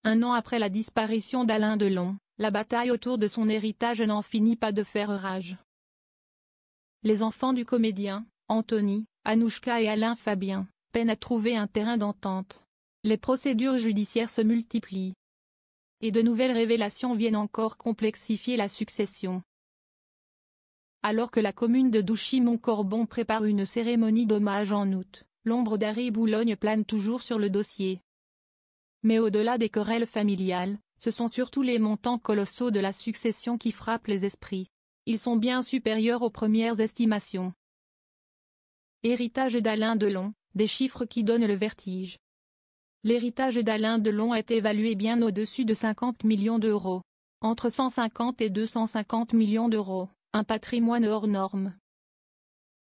Un an après la disparition d'Alain Delon, la bataille autour de son héritage n'en finit pas de faire rage. Les enfants du comédien, Anthony, Anouchka et Alain Fabien, peinent à trouver un terrain d'entente. Les procédures judiciaires se multiplient. Et de nouvelles révélations viennent encore complexifier la succession. Alors que la commune de Douchy-Montcorbon prépare une cérémonie d'hommage en août, l'ombre d'Harry Boulogne plane toujours sur le dossier. Mais au-delà des querelles familiales, ce sont surtout les montants colossaux de la succession qui frappent les esprits. Ils sont bien supérieurs aux premières estimations. Héritage d'Alain Delon, des chiffres qui donnent le vertige. L'héritage d'Alain Delon est évalué bien au-dessus de 50 millions d'euros. Entre 150 et 250 millions d'euros, un patrimoine hors norme.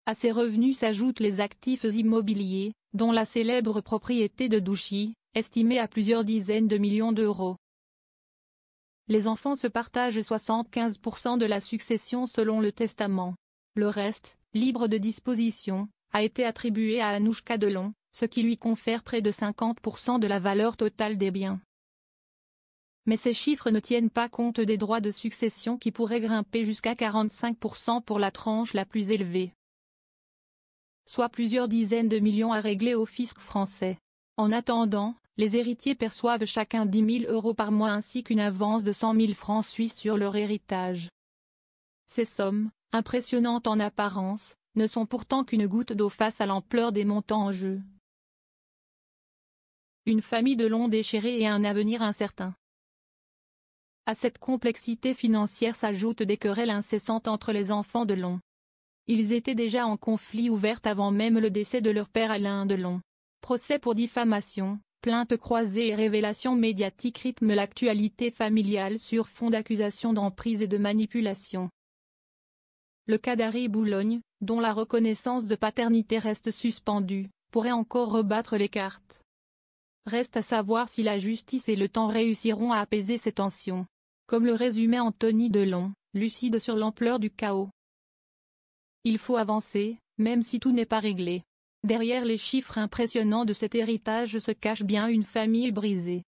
À ces revenus s'ajoutent les actifs immobiliers, dont la célèbre propriété de Douchy, estimée à plusieurs dizaines de millions d'euros. Les enfants se partagent 75% de la succession selon le testament. Le reste, libre de disposition, a été attribué à Anouchka Delon, ce qui lui confère près de 50% de la valeur totale des biens. Mais ces chiffres ne tiennent pas compte des droits de succession qui pourraient grimper jusqu'à 45% pour la tranche la plus élevée. Soit plusieurs dizaines de millions à régler au fisc français. En attendant, les héritiers perçoivent chacun 10 000 euros par mois ainsi qu'une avance de 100 000 francs suisses sur leur héritage. Ces sommes, impressionnantes en apparence, ne sont pourtant qu'une goutte d'eau face à l'ampleur des montants en jeu. Une famille Delon déchirée et un avenir incertain. À cette complexité financière s'ajoutent des querelles incessantes entre les enfants Delon. Ils étaient déjà en conflit ouvert avant même le décès de leur père Alain Delon. Procès pour diffamation, plaintes croisées et révélations médiatiques rythment l'actualité familiale sur fond d'accusations d'emprise et de manipulation. Le cas d'Harry Boulogne, dont la reconnaissance de paternité reste suspendue, pourrait encore rebattre les cartes. Reste à savoir si la justice et le temps réussiront à apaiser ces tensions. Comme le résumait Anthony Delon, lucide sur l'ampleur du chaos. Il faut avancer, même si tout n'est pas réglé. Derrière les chiffres impressionnants de cet héritage se cache bien une famille brisée.